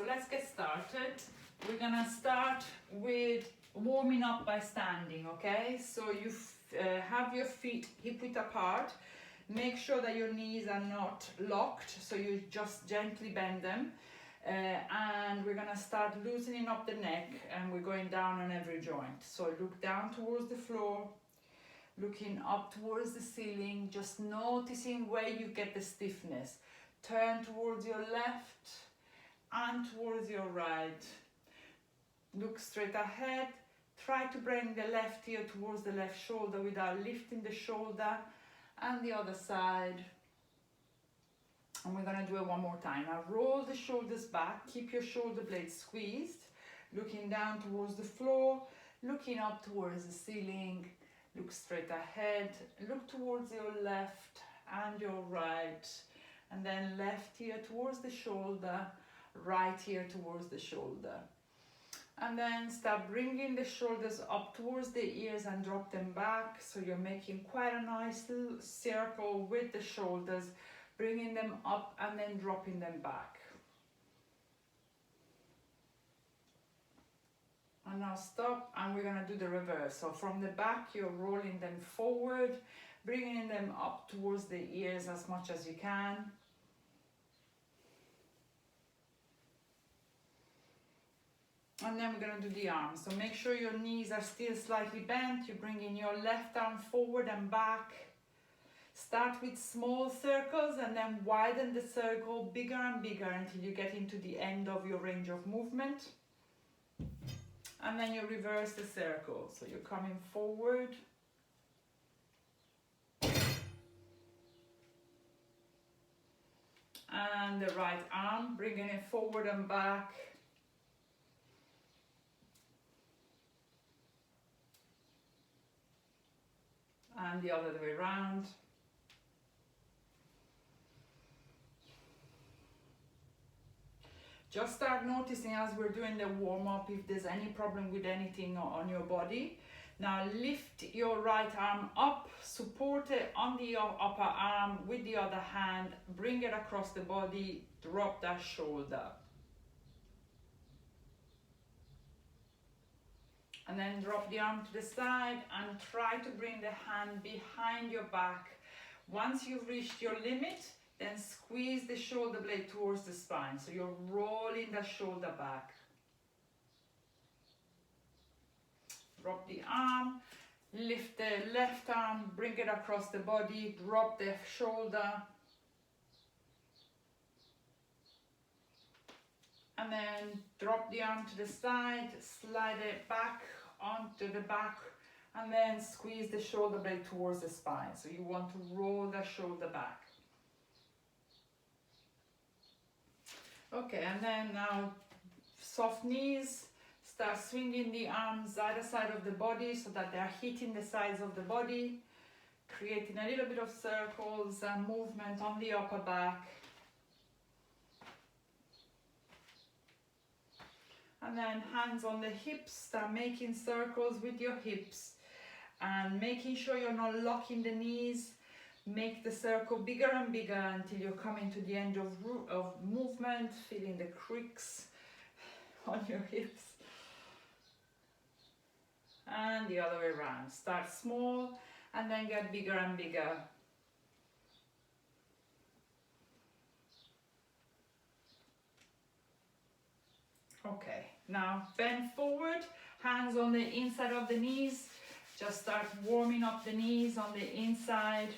so let's get started. We're gonna start with warming up by standing, okay? So you have your feet hip-width apart. Make sure that your knees are not locked, so you just gently bend them. And we're gonna start loosening up the neck, and we're going down on every joint. So look down towards the floor, looking up towards the ceiling, just noticing where you get the stiffness. Turn towards your left and towards your right. Look straight ahead. Try to bring the left ear towards the left shoulder without lifting the shoulder, and the other side. And we're gonna do it one more time. Now roll the shoulders back, keep your shoulder blades squeezed, looking down towards the floor, looking up towards the ceiling, look straight ahead, look towards your left and your right, and then left ear towards the shoulder, right ear towards the shoulder. And then start bringing the shoulders up towards the ears and drop them back, so you're making quite a nice little circle with the shoulders, bringing them up and then dropping them back. And now stop, and we're gonna do the reverse. So from the back, you're rolling them forward, bringing them up towards the ears as much as you can. And then we're gonna do the arms. So make sure your knees are still slightly bent. You're bringing your left arm forward and back. Start with small circles and then widen the circle bigger and bigger until you get into the end of your range of movement. And then you reverse the circle. So you're coming forward. And the right arm, bringing it forward and back. And the other way around. Just start noticing as we're doing the warm-up if there's any problem with anything on your body. Now lift your right arm up, support it on the upper arm with the other hand, bring it across the body, drop that shoulder. And then drop the arm to the side and try to bring the hand behind your back. Once you've reached your limit, then squeeze the shoulder blade towards the spine. So you're rolling the shoulder back. Drop the arm, lift the left arm, bring it across the body, drop the shoulder. And then drop the arm to the side, slide it back onto the back, and then squeeze the shoulder blade towards the spine. So you want to roll the shoulder back. Okay, and then now soft knees, start swinging the arms either side of the body so that they're hitting the sides of the body, creating a little bit of circles and movement on the upper back. And then hands on the hips, start making circles with your hips and making sure you're not locking the knees. Make the circle bigger and bigger until you're coming to the end of movement, feeling the creaks on your hips. And the other way around. Start small and then get bigger and bigger. Okay, now bend forward, hands on the inside of the knees. Just start warming up the knees on the inside.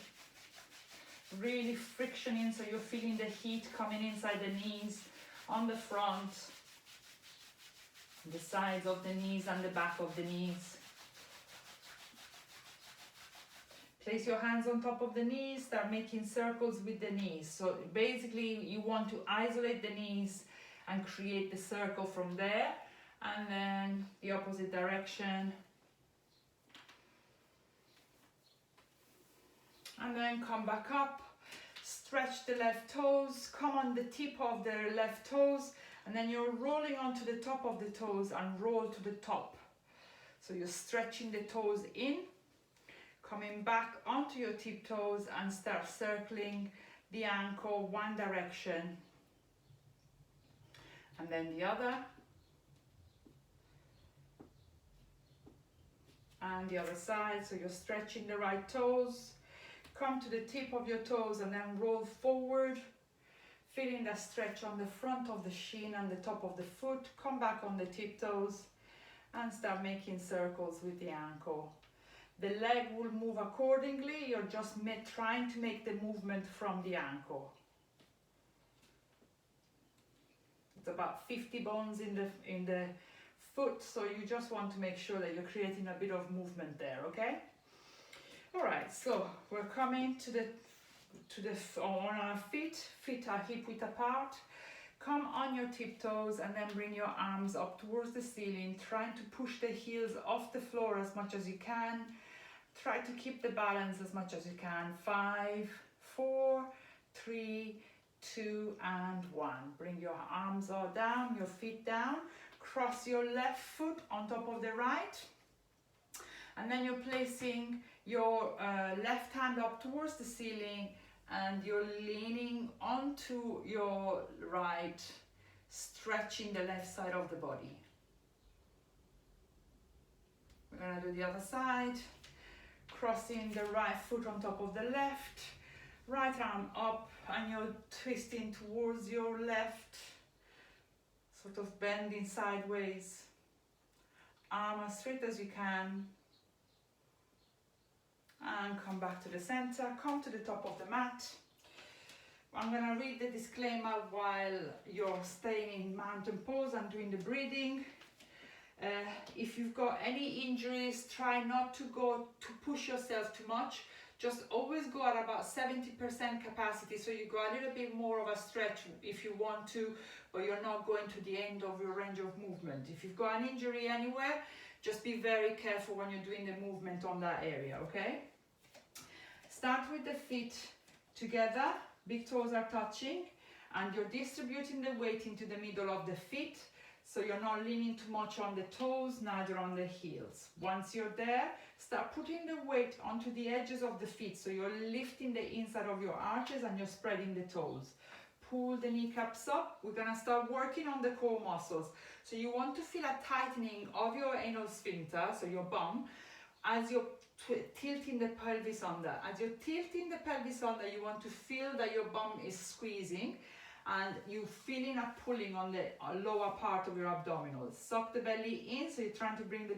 Really frictioning, so you're feeling the heat coming inside the knees, on the front, the sides of the knees and the back of the knees. Place your hands on top of the knees, start making circles with the knees. So basically you want to isolate the knees and create the circle from there, and then the opposite direction. And then come back up, stretch the left toes, come on the tip of the left toes, and then you're rolling onto the top of the toes and roll to the top. So you're stretching the toes in, coming back onto your tiptoes and start circling the ankle one direction. And then the other. And the other side, so you're stretching the right toes. Come to the tip of your toes and then roll forward, feeling that stretch on the front of the shin and the top of the foot. Come back on the tiptoes and start making circles with the ankle. The leg will move accordingly. You're just trying to make the movement from the ankle. It's about 50 bones in the foot, so you just want to make sure that you're creating a bit of movement there, okay? All right, so we're coming on our feet are hip width apart. Come on your tiptoes and then bring your arms up towards the ceiling, trying to push the heels off the floor as much as you can. Try to keep the balance as much as you can. 5, 4, 3, 2, and 1. Bring your arms all down, your feet down. Cross your left foot on top of the right. And then you're placing your left hand up towards the ceiling and you're leaning onto your right, stretching the left side of the body. We're gonna do the other side. Crossing the right foot on top of the left, right arm up, and you're twisting towards your left, sort of bending sideways. Arm as straight as you can. And come back to the center, come to the top of the mat. I'm gonna read the disclaimer while you're staying in mountain pose and doing the breathing. If you've got any injuries, try not to push yourself too much. Just always go at about 70% capacity, so you go a little bit more of a stretch if you want to, but you're not going to the end of your range of movement. If you've got an injury anywhere, just be very careful when you're doing the movement on that area, okay? Start with the feet together, big toes are touching, and you're distributing the weight into the middle of the feet, so you're not leaning too much on the toes, neither on the heels. Once you're there, start putting the weight onto the edges of the feet, so you're lifting the inside of your arches and you're spreading the toes. Pull the kneecaps up. We're gonna start working on the core muscles. So you want to feel a tightening of your anal sphincter, so your bum, as you're tilting the pelvis under. As you're tilting the pelvis under, you want to feel that your bum is squeezing and you're feeling a pulling on the lower part of your abdominals. Suck the belly in, so you're trying to bring the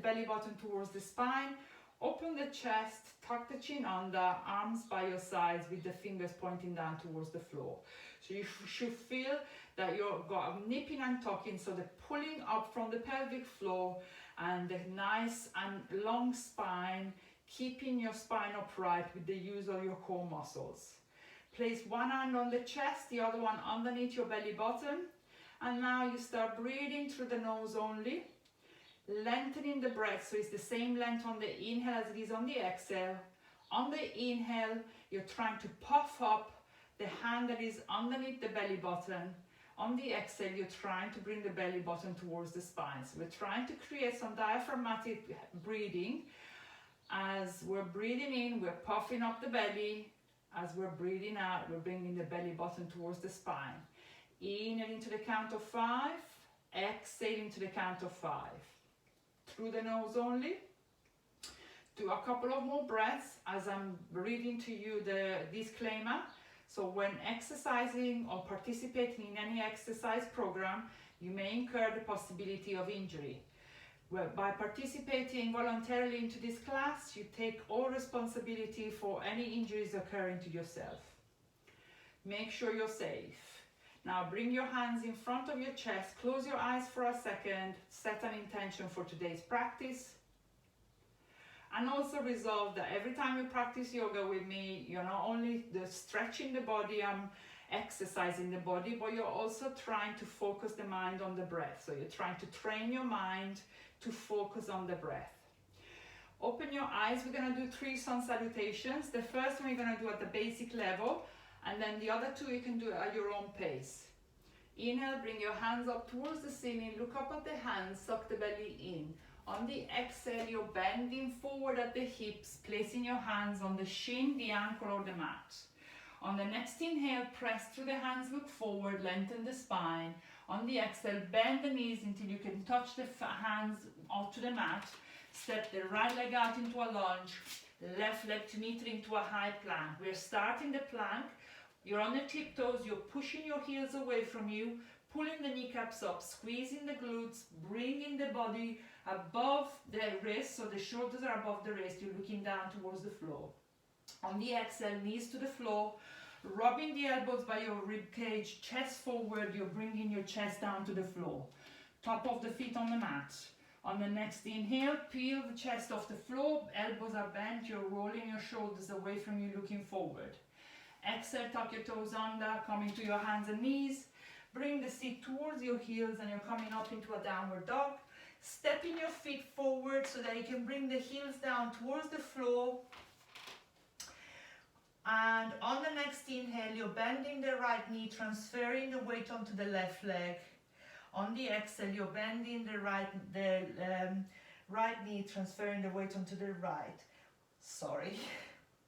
belly button towards the spine. Open the chest, tuck the chin under, arms by your sides with the fingers pointing down towards the floor. So you should feel that you've got a nipping and tucking, so the pulling up from the pelvic floor and the nice and long spine, keeping your spine upright with the use of your core muscles. Place one hand on the chest, the other one underneath your belly button. And now you start breathing through the nose only. Lengthening the breath, so it's the same length on the inhale as it is on the exhale. On the inhale, you're trying to puff up the hand that is underneath the belly button. On the exhale, you're trying to bring the belly button towards the spine. So we're trying to create some diaphragmatic breathing. As we're breathing in, we're puffing up the belly. As we're breathing out, we're bringing the belly button towards the spine. Inhaling to the count of 5, exhaling to the count of 5. Through the nose only. Do a couple of more breaths as I'm reading to you the disclaimer. So when exercising or participating in any exercise program, you may incur the possibility of injury. Well, by participating voluntarily into this class, you take all responsibility for any injuries occurring to yourself. Make sure you're safe. Now bring your hands in front of your chest, close your eyes for a second, set an intention for today's practice. And also resolve that every time you practice yoga with me, you're not only stretching the body, I'm exercising the body, but you're also trying to focus the mind on the breath. So you're trying to train your mind to focus on the breath. Open your eyes. We're going to do 3 sun salutations. The first one we're going to do at the basic level, and then the other 2 you can do at your own pace. Inhale, bring your hands up towards the ceiling, look up at the hands, suck the belly in. On the exhale, you're bending forward at the hips, placing your hands on the shin, the ankle, or the mat. On the next inhale, press through the hands, look forward, lengthen the spine. On the exhale, bend the knees until you can touch the hands onto the mat. Step the right leg out into a lunge, left leg to meet into a high plank. We're starting the plank. You're on the tiptoes, you're pushing your heels away from you, pulling the kneecaps up, squeezing the glutes, bringing the body above the wrist, so the shoulders are above the wrist. You're looking down towards the floor. On the exhale, knees to the floor, rubbing the elbows by your rib cage, chest forward, you're bringing your chest down to the floor. Top of the feet on the mat. On the next inhale, peel the chest off the floor, elbows are bent, you're rolling your shoulders away from you, looking forward. Exhale, tuck your toes under, coming to your hands and knees. Bring the seat towards your heels and you're coming up into a downward dog. Stepping your feet forward so that you can bring the heels down towards the floor. And on the next inhale, you're bending the right knee, transferring the weight onto the left leg. On the exhale, you're bending the right knee, transferring the weight onto the right.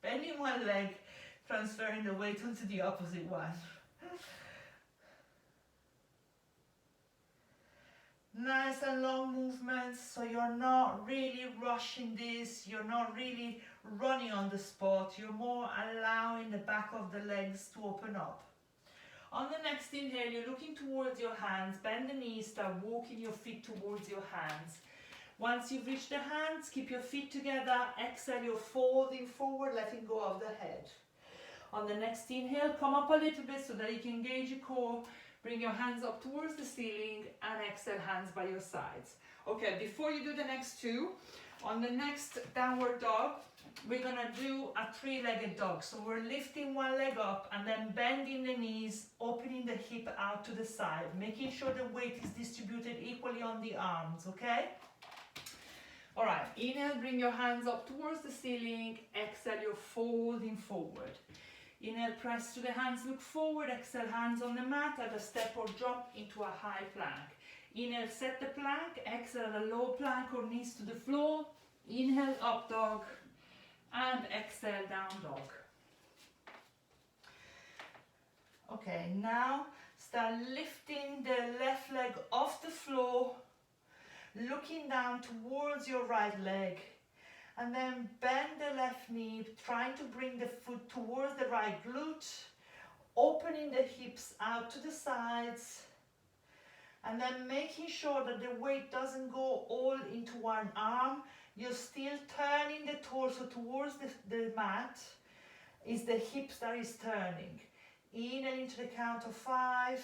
Bending one leg, transferring the weight onto the opposite one. Nice and long movements, so you're not really rushing this, you're not really running on the spot, you're more allowing the back of the legs to open up. On the next inhale, you're looking towards your hands, bend the knees, start walking your feet towards your hands. Once you've reached the hands, keep your feet together, exhale, you're folding forward, letting go of the head. On the next inhale, come up a little bit so that you can engage your core. Bring your hands up towards the ceiling and exhale, hands by your sides. Okay, before you do the next two, on the next downward dog, we're gonna do a three-legged dog. So we're lifting one leg up and then bending the knees, opening the hip out to the side, making sure the weight is distributed equally on the arms, okay? All right, inhale, bring your hands up towards the ceiling. Exhale, you're folding forward. Inhale, press to the hands, look forward. Exhale, hands on the mat at a step or drop into a high plank. Inhale, set the plank. Exhale, a low plank or knees to the floor. Inhale, up dog. And exhale, down dog. Okay, now start lifting the left leg off the floor, looking down towards your right leg. And then bend the left knee, trying to bring the foot towards the right glute, opening the hips out to the sides, and then making sure that the weight doesn't go all into one arm. You're still turning the torso towards the mat. It's the hips that is turning. Inhale into the count of 5,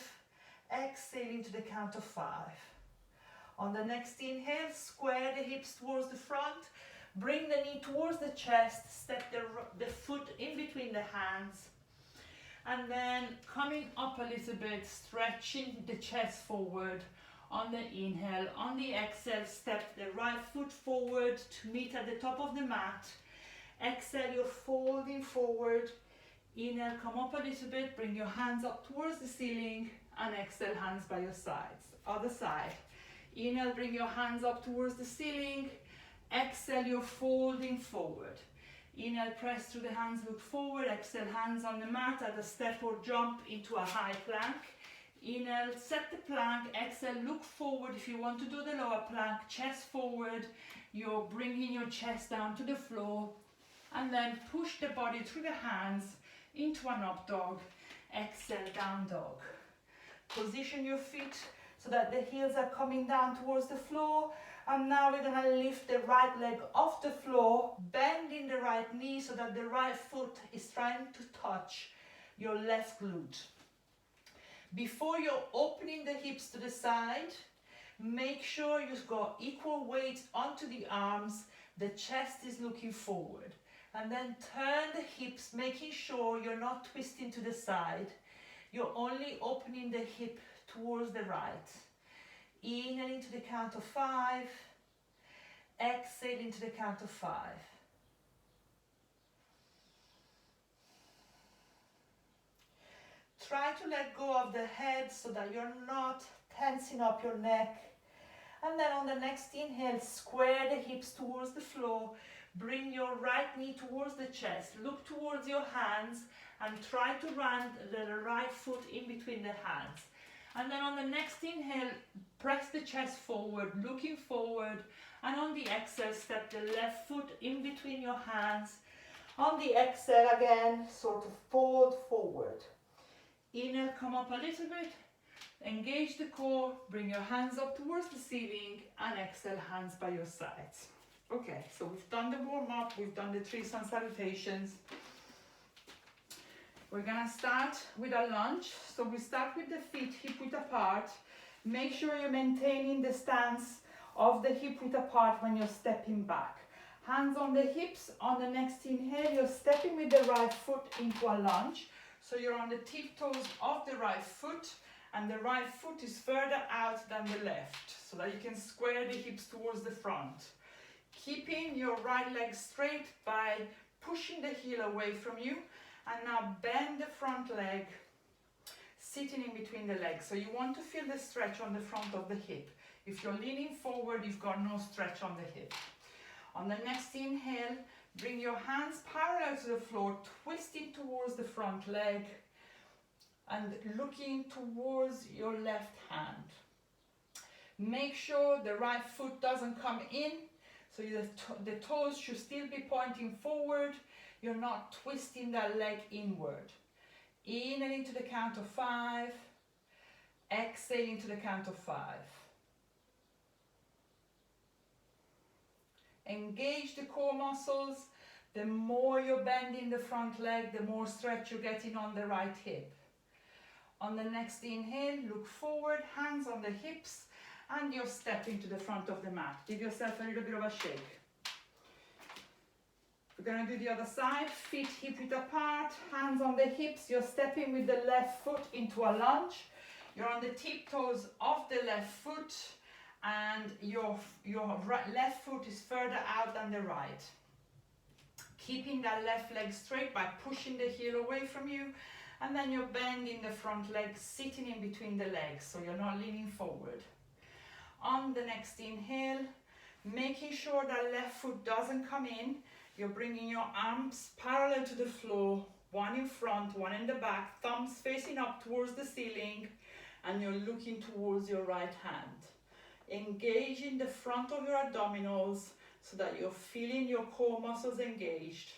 exhale into the count of 5. On the next inhale, square the hips towards the front. Bring the knee towards the chest, step the foot in between the hands, and then coming up a little bit, stretching the chest forward on the inhale. On the exhale, step the right foot forward to meet at the top of the mat. Exhale, you're folding forward. Inhale, come up a little bit, bring your hands up towards the ceiling, and exhale, hands by your sides. Other side. Inhale, bring your hands up towards the ceiling. Exhale, you're folding forward. Inhale, press through the hands, look forward. Exhale, hands on the mat at a step or jump into a high plank. Inhale, set the plank. Exhale, look forward. If you want to do the lower plank, chest forward. You're bringing your chest down to the floor. And then push the body through the hands into an up dog. Exhale, down dog. Position your feet so that the heels are coming down towards the floor. And now we're going to lift the right leg off the floor, bending the right knee so that the right foot is trying to touch your left glute. Before you're opening the hips to the side, make sure you've got equal weight onto the arms, the chest is looking forward. And then turn the hips, making sure you're not twisting to the side. You're only opening the hip towards the right. Inhale into the count of 5. Exhale into the count of 5. Try to let go of the head so that you're not tensing up your neck. And then on the next inhale, square the hips towards the floor. Bring your right knee towards the chest. Look towards your hands and try to run the right foot in between the hands. And then on the next inhale, press the chest forward, looking forward. And on the exhale, step the left foot in between your hands. On the exhale again, sort of fold forward. Inhale, come up a little bit. Engage the core, bring your hands up towards the ceiling, and exhale, hands by your sides. Okay, so we've done the warm up, we've done the 3 sun salutations. We're gonna start with a lunge. So we start with the feet hip width apart. Make sure you're maintaining the stance of the hip width apart when you're stepping back. Hands on the hips. On the next inhale, you're stepping with the right foot into a lunge. So you're on the tiptoes of the right foot, and the right foot is further out than the left, so that you can square the hips towards the front. Keeping your right leg straight by pushing the heel away from you, and now bend the front leg, sitting in between the legs. So you want to feel the stretch on the front of the hip. If you're leaning forward, you've got no stretch on the hip. On the next inhale, bring your hands parallel to the floor, twisting towards the front leg and looking towards your left hand. Make sure the right foot doesn't come in, so the toes should still be pointing forward. You're not twisting that leg inward. Inhale into the count of 5, exhale into the count of 5. Engage the core muscles. The more you're bending the front leg, the more stretch you're getting on the right hip. On the next inhale, look forward, hands on the hips, and you're stepping to the front of the mat. Give yourself a little bit of a shake. We're going to do the other side. Feet hip width apart, hands on the hips. You're stepping with the left foot into a lunge. You're on the tiptoes of the left foot, and your left foot is further out than the right. Keeping that left leg straight by pushing the heel away from you, and then you're bending the front leg, sitting in between the legs, so you're not leaning forward. On the next inhale, making sure that left foot doesn't come in, you're bringing your arms parallel to the floor, one in front, one in the back, thumbs facing up towards the ceiling, and you're looking towards your right hand. Engaging the front of your abdominals so that you're feeling your core muscles engaged,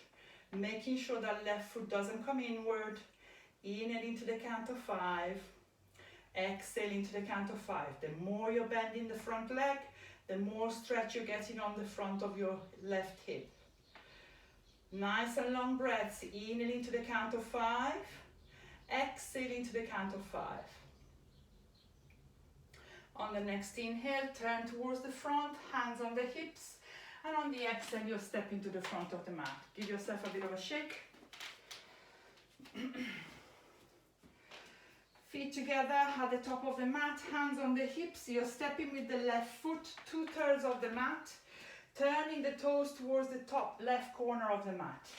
making sure that left foot doesn't come inward. Inhale into the count of 5, exhale into the count of 5. The more you're bending the front leg, the more stretch you're getting on the front of your left hip. Nice and long breaths. Inhale into the count of 5, exhale into the count of 5. On the next inhale, turn towards the front, hands on the hips, and on the exhale, you're stepping to the front of the mat. Give yourself a bit of a shake. Feet together at the top of the mat, hands on the hips. You're stepping with the left foot 2/3 of the mat, turning the toes towards the top left corner of the mat.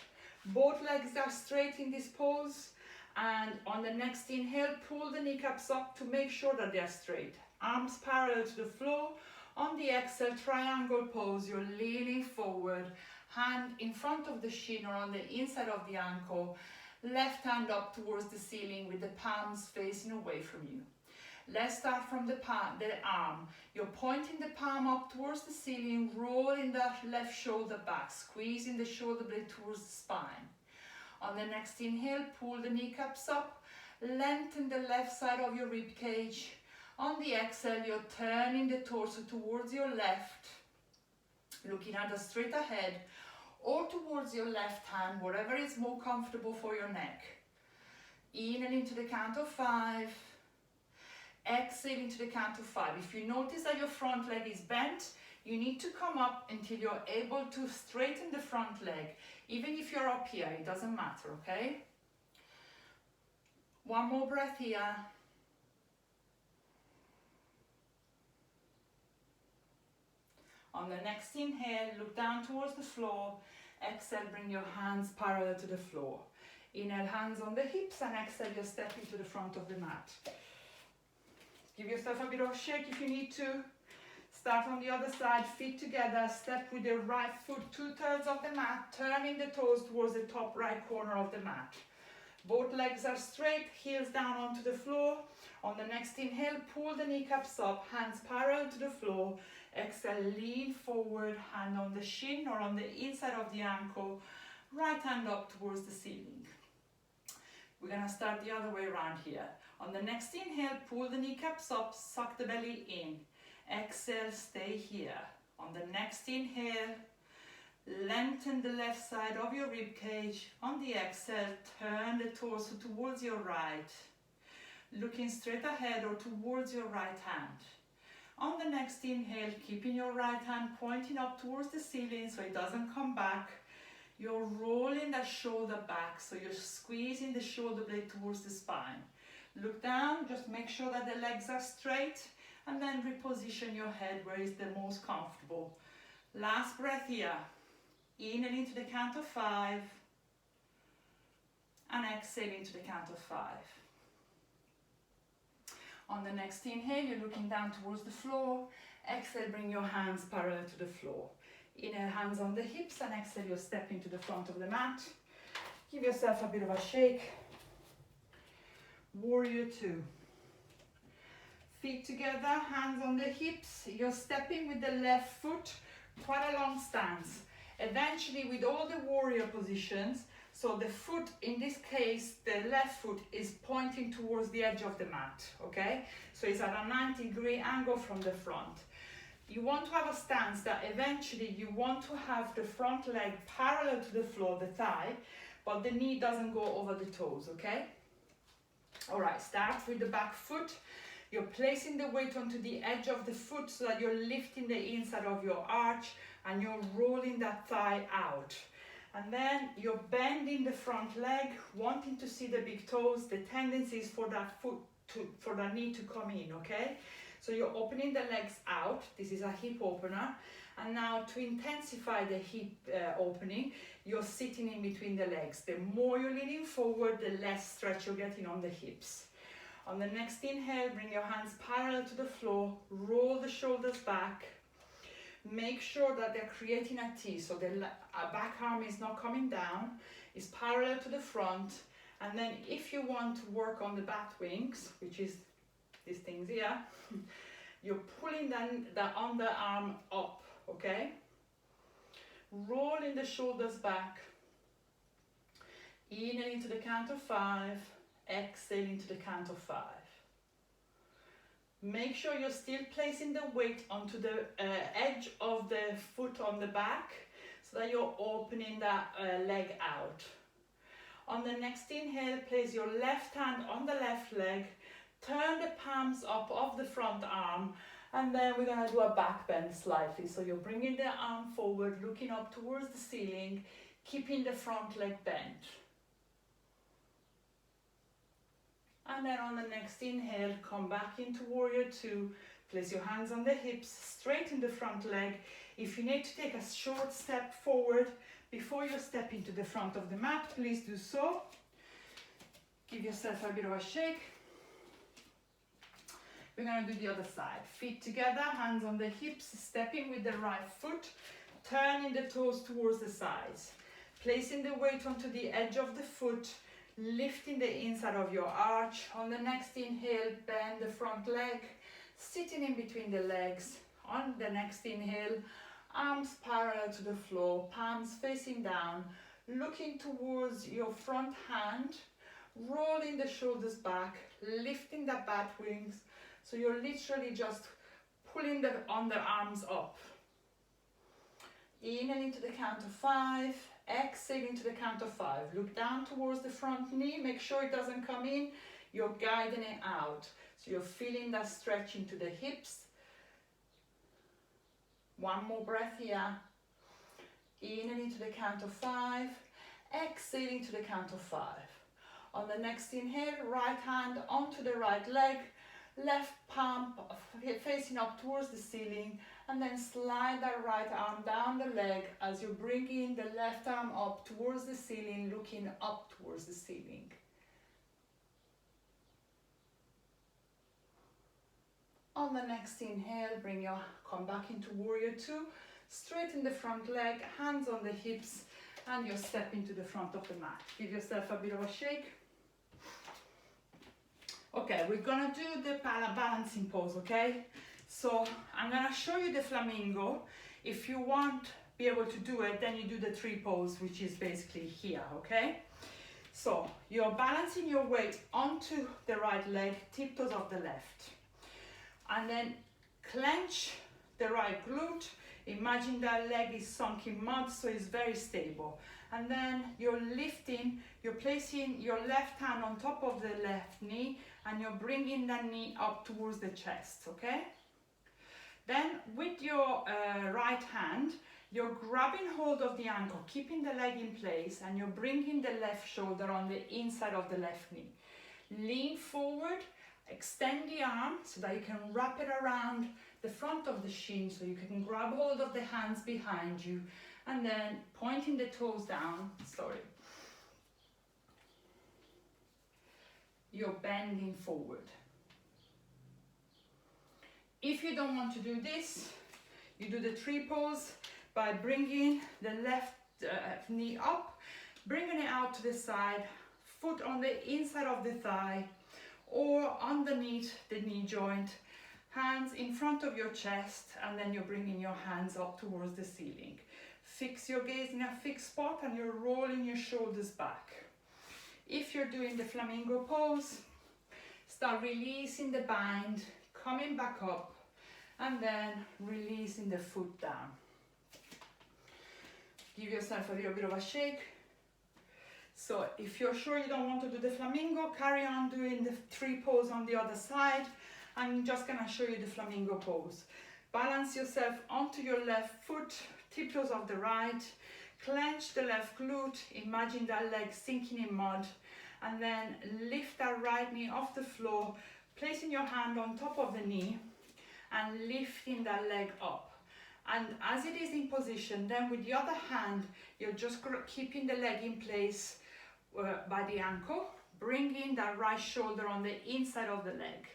Both legs are straight in this pose, and on the next inhale, pull the kneecaps up to make sure that they're straight. Arms parallel to the floor. On the exhale, triangle pose. You're leaning forward, hand in front of the shin or on the inside of the ankle. Left hand up towards the ceiling with the palms facing away from you. Let's start from the arm. You're pointing the palm up towards the ceiling, rolling that left shoulder back, squeezing the shoulder blade towards the spine. On the next inhale, pull the kneecaps up, lengthen the left side of your rib cage. On the exhale, you're turning the torso towards your left, looking either straight ahead or towards your left hand, whatever is more comfortable for your neck. Inhale into the count of 5, exhale into the count of 5. If you notice that your front leg is bent, you need to come up until you're able to straighten the front leg. Even if you're up here, it doesn't matter, okay? One more breath here. On the next inhale, look down towards the floor. Exhale, bring your hands parallel to the floor. Inhale, hands on the hips, and exhale, you're stepping to the front of the mat. Give yourself a bit of a shake if you need to. Start on the other side, feet together, step with the right foot 2/3 of the mat, turning the toes towards the top right corner of the mat. Both legs are straight, heels down onto the floor. On the next inhale, pull the kneecaps up, hands parallel to the floor. Exhale, lean forward, hand on the shin or on the inside of the ankle. Right hand up towards the ceiling. We're gonna start the other way around here. On the next inhale, pull the kneecaps up, suck the belly in. Exhale, stay here. On the next inhale, lengthen the left side of your rib cage. On the exhale, turn the torso towards your right, looking straight ahead or towards your right hand. On the next inhale, keeping your right hand pointing up towards the ceiling so it doesn't come back. You're rolling that shoulder back, so you're squeezing the shoulder blade towards the spine. Look down, just make sure that the legs are straight, and then reposition your head where it's the most comfortable. Last breath here. Inhale into the count of 5, and exhale into the count of 5. On the next inhale, you're looking down towards the floor. Exhale, bring your hands parallel to the floor. Inhale, hands on the hips, and exhale, you step into the front of the mat. Give yourself a bit of a shake. Warrior 2. Feet together, hands on the hips. You're stepping with the left foot, quite a long stance. Eventually, with all the warrior positions, so the foot, in this case, the left foot is pointing towards the edge of the mat, okay? So it's at a 90-degree angle from the front. You want to have a stance that eventually you want to have the front leg parallel to the floor, the thigh, but the knee doesn't go over the toes, okay? All right, start with the back foot. You're placing the weight onto the edge of the foot so that you're lifting the inside of your arch and you're rolling that thigh out. And then you're bending the front leg, wanting to see the big toes. The tendency is for that foot for the knee to come in, okay? So you're opening the legs out. This is a hip opener. And now to intensify the hip opening, you're sitting in between the legs. The more you're leaning forward, the less stretch you're getting on the hips. On the next inhale, bring your hands parallel to the floor, roll the shoulders back. Make sure that they're creating a T, so the back arm is not coming down, it's parallel to the front. And then if you want to work on the bat wings, which is these things here, you're pulling the underarm up, okay? Rolling the shoulders back. Inhale into the count of 5, exhale into the count of 5. Make sure you're still placing the weight onto the edge of the foot on the back so that you're opening that leg out. On the next inhale, place your left hand on the left leg, turn the palms up of the front arm, and then we're going to do a back bend slightly. So you're bringing the arm forward, looking up towards the ceiling, keeping the front leg bent. And then on the next inhale, come back into Warrior 2. Place your hands on the hips, straighten the front leg. If you need to take a short step forward before you step into the front of the mat, please do so. Give yourself a bit of a shake. We're going to do the other side. Feet together, hands on the hips, stepping with the right foot, turning the toes towards the sides. Placing the weight onto the edge of the foot, lifting the inside of your arch. On the next inhale, bend the front leg, sitting in between the legs. On the next inhale, arms parallel to the floor, palms facing down, looking towards your front hand, rolling the shoulders back, lifting the bat wings. So you're literally just pulling the underarms up. Inhale into the count of 5. Exhale into the count of 5. Look down towards the front knee. Make sure it doesn't come in. You're guiding it out. So you're feeling that stretch into the hips. One more breath here. Inhale into the count of 5. Exhale into the count of 5. On the next inhale, right hand onto the right leg. Left palm facing up towards the ceiling, and then slide that right arm down the leg as you're bringing the left arm up towards the ceiling, looking up towards the ceiling. On the next inhale, come back into Warrior 2, straighten the front leg, hands on the hips, and you're stepping to the front of the mat. Give yourself a bit of a shake. Okay, we're gonna do the balancing pose, okay? So I'm gonna show you the flamingo. If you want to be able to do it, then you do the tree pose, which is basically here, okay? So you're balancing your weight onto the right leg, tiptoes of the left. And then clench the right glute. Imagine that leg is sunk in mud, so it's very stable. And then you're lifting, you're placing your left hand on top of the left knee, and you're bringing that knee up towards the chest, okay? Then with your right hand, you're grabbing hold of the ankle, keeping the leg in place, and you're bringing the left shoulder on the inside of the left knee. Lean forward, extend the arm so that you can wrap it around the front of the shin, so you can grab hold of the hands behind you, and then pointing the toes down, you're bending forward. If you don't want to do this, you do the tree pose by bringing the left knee up, bringing it out to the side, foot on the inside of the thigh or underneath the knee joint, hands in front of your chest, and then you're bringing your hands up towards the ceiling. Fix your gaze in a fixed spot and you're rolling your shoulders back. If you're doing the flamingo pose, start releasing the bind, coming back up, and then releasing the foot down. Give yourself a little bit of a shake. So if you're sure you don't want to do the flamingo, carry on doing the tree pose on the other side. I'm just gonna show you the flamingo pose. Balance yourself onto your left foot, tiptoes of the right, clench the left glute, imagine that leg sinking in mud, and then lift that right knee off the floor, placing your hand on top of the knee and lifting that leg up. And as it is in position, then with the other hand, you're just keeping the leg in place by the ankle, bringing that right shoulder on the inside of the leg.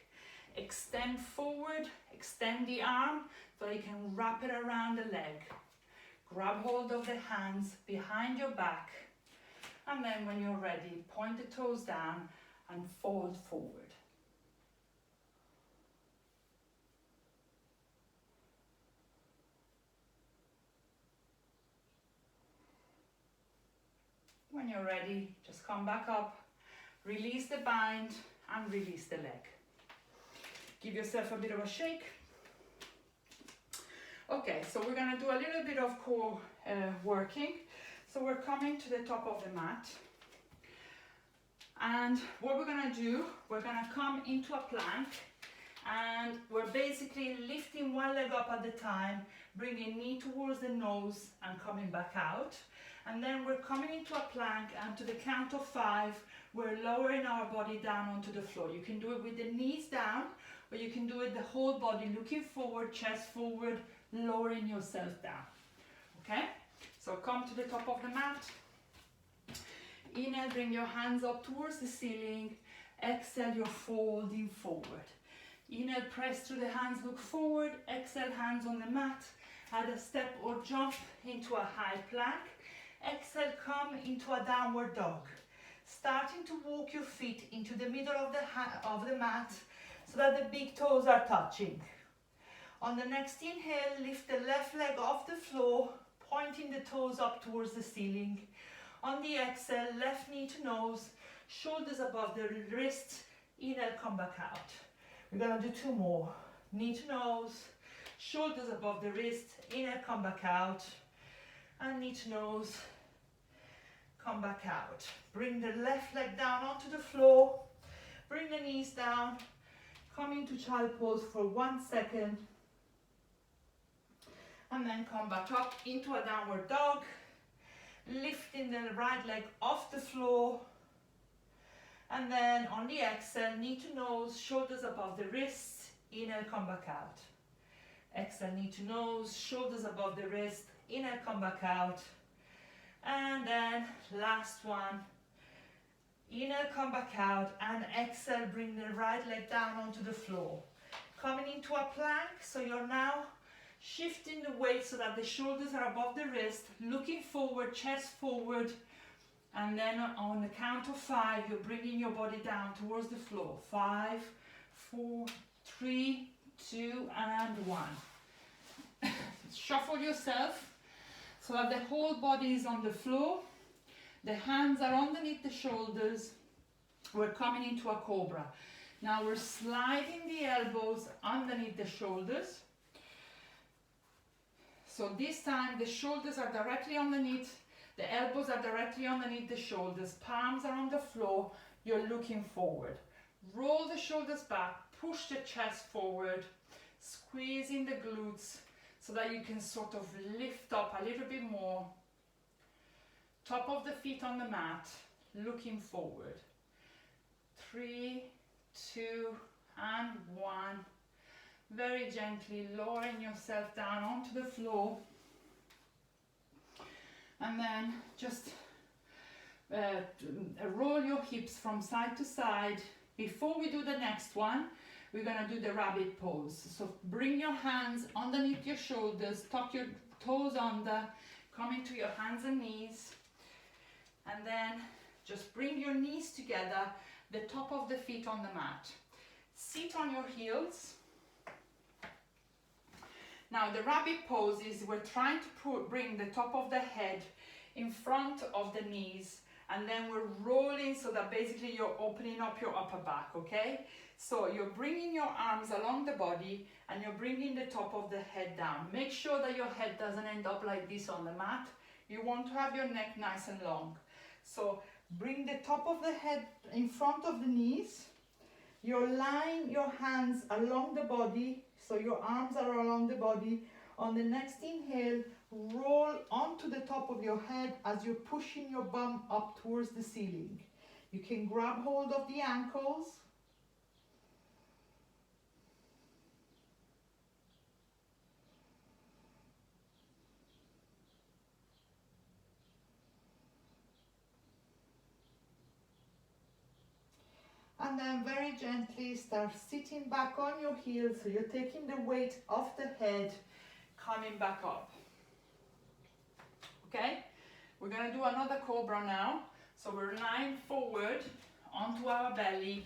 Extend forward, extend the arm so you can wrap it around the leg. Grab hold of the hands behind your back, and then when you're ready, point the toes down and fold forward. When you're ready, just come back up, release the bind and release the leg. Give yourself a bit of a shake. Okay, so we're gonna do a little bit of core working. So we're coming to the top of the mat. And what we're gonna do, we're gonna come into a plank, and we're basically lifting one leg up at a time, bringing knee towards the nose and coming back out. And then we're coming into a plank, and to the count of 5, we're lowering our body down onto the floor. You can do it with the knees down, or you can do it the whole body, looking forward, chest forward, lowering yourself down. Okay? So come to the top of the mat. Inhale, bring your hands up towards the ceiling. Exhale, you're folding forward. Inhale, press through the hands, look forward. Exhale, hands on the mat. Add a step or jump into a high plank. Exhale, come into a downward dog. Starting to walk your feet into the middle of the mat so that the big toes are touching. On the next inhale, lift the left leg off the floor, pointing the toes up towards the ceiling. On the exhale, left knee to nose, shoulders above the wrists. Inhale, come back out. We're gonna do 2 more. Knee to nose, shoulders above the wrist. Inhale, come back out. And knee to nose, come back out. Bring the left leg down onto the floor. Bring the knees down. Come into child pose for 1 second. And then come back up into a downward dog. Lifting the right leg off the floor. And then on the exhale, knee to nose, shoulders above the wrists. Inhale, come back out. Exhale, knee to nose, shoulders above the wrist. Inhale, come back out. And then last one. Inhale, come back out, and exhale, bring the right leg down onto the floor. Coming into a plank, so you're now shifting the weight so that the shoulders are above the wrist, looking forward, chest forward, And then on the count of 5, you're bringing your body down towards the floor. 5, 4, 3, 2, and 1. Shuffle yourself so that the whole body is on the floor. The hands are underneath the shoulders. We're coming into a cobra. Now we're sliding the elbows underneath the shoulders. So this time the shoulders are directly underneath, the elbows are directly underneath the shoulders, palms are on the floor, you're looking forward. Roll the shoulders back, push the chest forward, squeezing the glutes so that you can sort of lift up a little bit more. Top of the feet on the mat, looking forward. 3, 2, and 1. Very gently lowering yourself down onto the floor. And then just roll your hips from side to side. Before we do the next one, we're going to do the rabbit pose. So bring your hands underneath your shoulders, tuck your toes under, come into your hands and knees. And then just bring your knees together, the top of the feet on the mat. Sit on your heels. Now the rabbit pose is we're trying to bring the top of the head in front of the knees, and then we're rolling so that basically you're opening up your upper back, okay? So you're bringing your arms along the body and you're bringing the top of the head down. Make sure that your head doesn't end up like this on the mat. You want to have your neck nice and long. So bring the top of the head in front of the knees. You're lying your hands along the body, so your arms are along the body. On the next inhale, roll onto the top of your head as you're pushing your bum up towards the ceiling. You can grab hold of the ankles. And then very gently start sitting back on your heels, so you're taking the weight off the head, coming back up. Okay, we're going to do another cobra now. So we're lying forward onto our belly.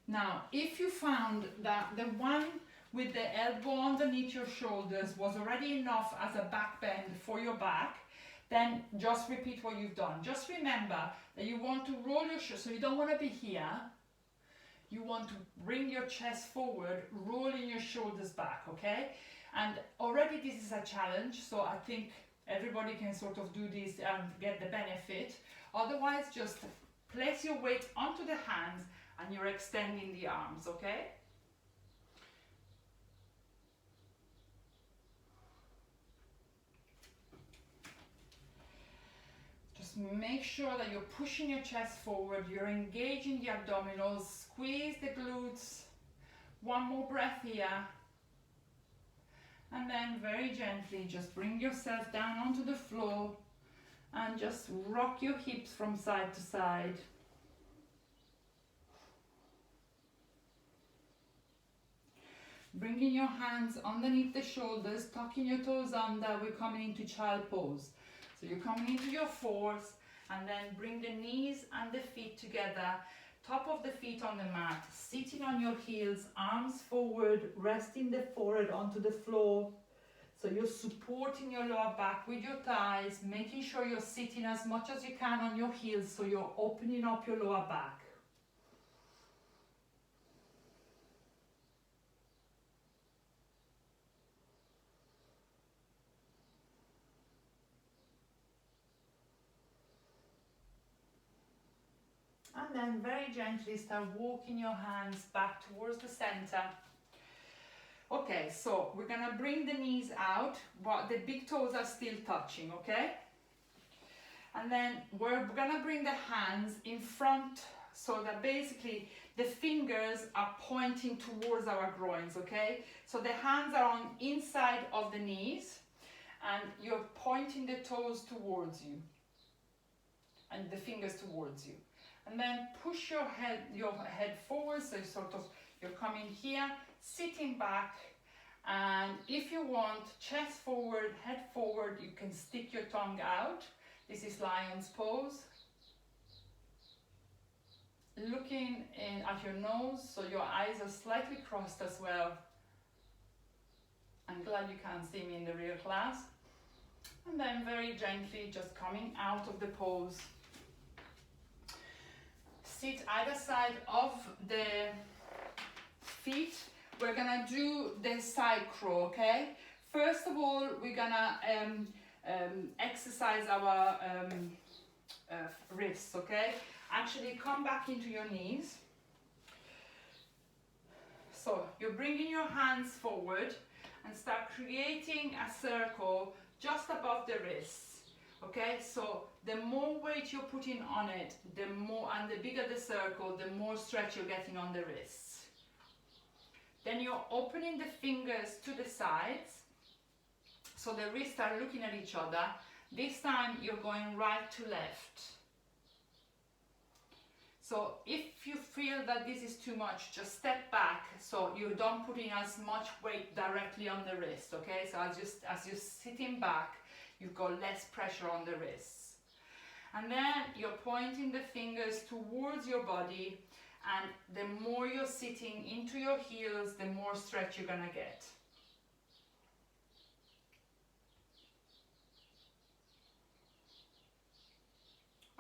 Now, if you found that the one with the elbow underneath your shoulders was already enough as a back bend for your back, then just repeat what you've done. Just remember that you want to roll your shoulders, so you don't want to be here. You want to bring your chest forward, rolling your shoulders back, okay? And already this is a challenge, so I think everybody can sort of do this and get the benefit. Otherwise, just place your weight onto the hands and you're extending the arms, okay? Just make sure that you're pushing your chest forward, you're engaging the abdominals, squeeze the glutes. One more breath here. And then very gently just bring yourself down onto the floor and just rock your hips from side to side. Bringing your hands underneath the shoulders, tucking your toes under, we're coming into child pose. So you're coming into your fours and then bring the knees and the feet together, top of the feet on the mat, sitting on your heels, arms forward, resting the forehead onto the floor. So you're supporting your lower back with your thighs, making sure you're sitting as much as you can on your heels so you're opening up your lower back. And then very gently start walking your hands back towards the center. Okay, so we're gonna bring the knees out, but the big toes are still touching, okay? And then we're gonna bring the hands in front so that basically the fingers are pointing towards our groins, okay? So the hands are on inside of the knees and you're pointing the toes towards you and the fingers towards you. And then push your head forward, so you're coming here, sitting back, and if you want, chest forward, head forward, you can stick your tongue out. This is lion's pose. looking at your nose, so your eyes are slightly crossed as well. I'm glad you can't see me in the real class. And then very gently just coming out of the pose. Sit either side of the feet. We're gonna do the side crow, okay? First of all, we're gonna exercise our wrists, okay? Actually, come back into your knees. So you're bringing your hands forward and start creating a circle just above the wrists, okay? So the more weight you're putting on it, the more, and the bigger the circle, the more stretch you're getting on the wrists. Then you're opening the fingers to the sides, so the wrists are looking at each other. This time you're going right to left. So if you feel that this is too much, just step back so you don't put in as much weight directly on the wrist, okay? So as you're sitting back, you've got less pressure on the wrists. And then you're pointing the fingers towards your body, and the more you're sitting into your heels, the more stretch you're gonna get.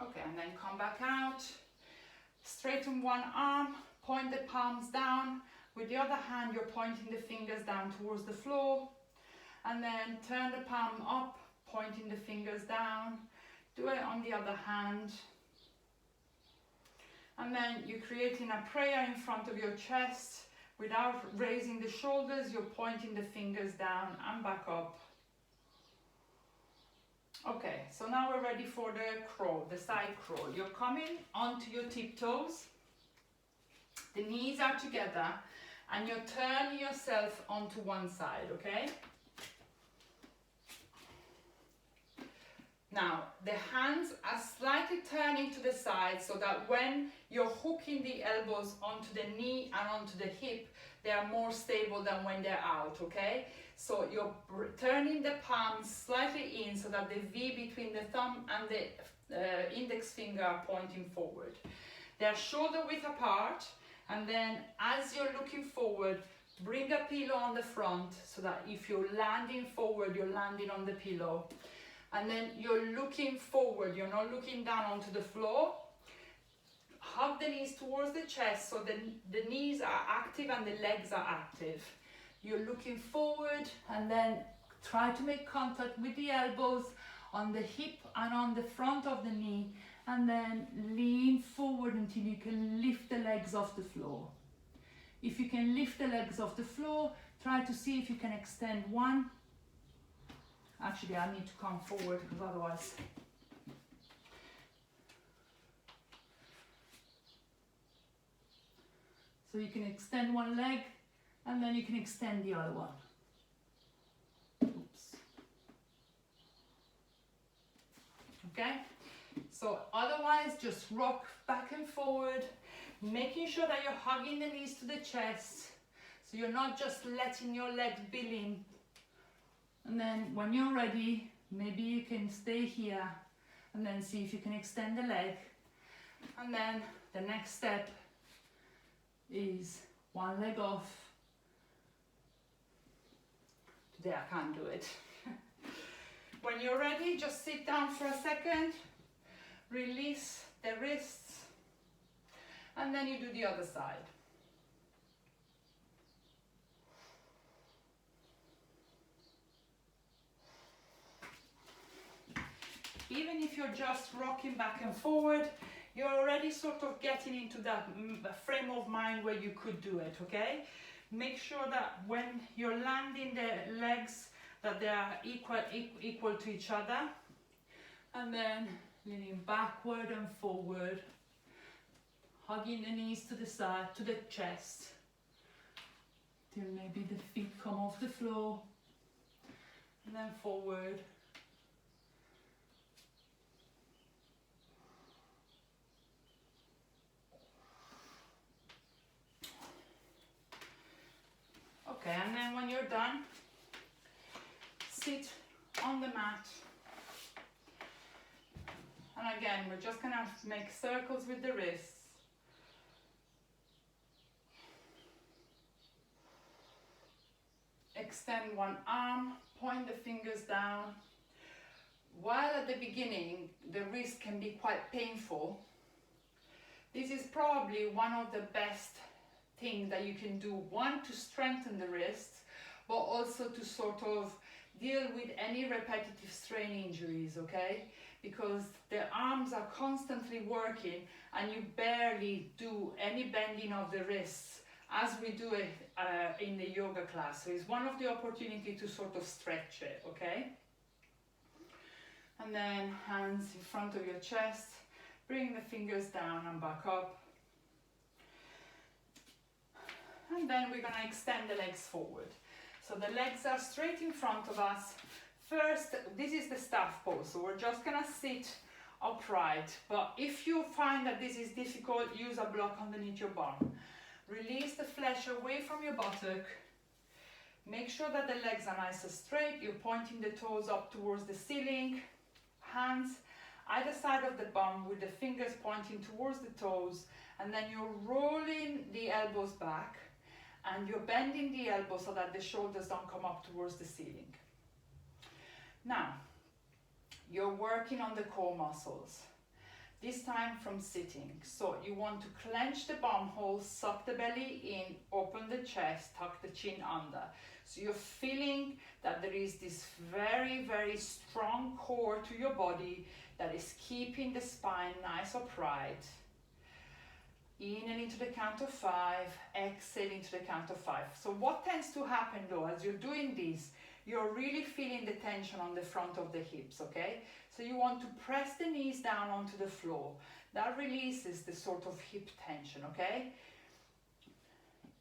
Okay, and then come back out. Straighten one arm, point the palms down. With the other hand, you're pointing the fingers down towards the floor. And then turn the palm up, pointing the fingers down. Do it on the other hand. And then you're creating a prayer in front of your chest. Without raising the shoulders, you're pointing the fingers down and back up. Okay, so now we're ready for the crawl, the side crawl. You're coming onto your tiptoes. The knees are together and you're turning yourself onto one side, okay? Now, the hands are slightly turning to the side so that when you're hooking the elbows onto the knee and onto the hip, they are more stable than when they're out, okay? So you're turning the palms slightly in so that the V between the thumb and the index finger are pointing forward. They're shoulder width apart, and then as you're looking forward, bring a pillow on the front so that if you're landing forward, you're landing on the pillow. And then you're looking forward, you're not looking down onto the floor. Hug the knees towards the chest so the knees are active and the legs are active. You're looking forward and then try to make contact with the elbows on the hip and on the front of the knee, and then lean forward until you can lift the legs off the floor. If you can lift the legs off the floor, try to see if you can extend one. Actually, I need to come forward because otherwise. So you can extend one leg and then you can extend the other one. Oops. Okay? So otherwise, just rock back and forward, making sure that you're hugging the knees to the chest. So you're not just letting your legs bill in. And then when you're ready, maybe you can stay here and then see if you can extend the leg. And then the next step is one leg off. Today I can't do it. When you're ready, just sit down for a second, release the wrists, and then you do the other side. Even if you're just rocking back and forward, you're already sort of getting into that frame of mind where you could do it, okay? Make sure that when you're landing the legs, that they are equal to each other. And then leaning backward and forward, hugging the knees to the side, to the chest, till maybe the feet come off the floor, and then forward. Okay, and then when you're done, sit on the mat. And again, we're just gonna make circles with the wrists. extend one arm, point the fingers down. While at the beginning the wrist can be quite painful, this is probably one of the best things that you can do. One, to strengthen the wrists, but also to sort of deal with any repetitive strain injuries, okay? Because the arms are constantly working and you barely do any bending of the wrists as we do it in the yoga class. So it's one of the opportunities to sort of stretch it, okay? And then hands in front of your chest, bring the fingers down and back up. And then we're gonna extend the legs forward. So the legs are straight in front of us. First, this is the staff pose, so we're just gonna sit upright. But if you find that this is difficult, use a block underneath your bum. Release the flesh away from your buttock. Make sure that the legs are nice and straight. You're pointing the toes up towards the ceiling. Hands either side of the bum with the fingers pointing towards the toes, and then you're rolling the elbows back and you're bending the elbows so that the shoulders don't come up towards the ceiling. Now, you're working on the core muscles, this time from sitting. So you want to clench the bum hole, suck the belly in, open the chest, tuck the chin under. So you're feeling that there is this very, very strong core to your body that is keeping the spine nice upright. In and into the count of 5, exhale into the count of 5. So what tends to happen though, as you're doing this, you're really feeling the tension on the front of the hips, okay? So you want to press the knees down onto the floor. That releases the sort of hip tension, okay?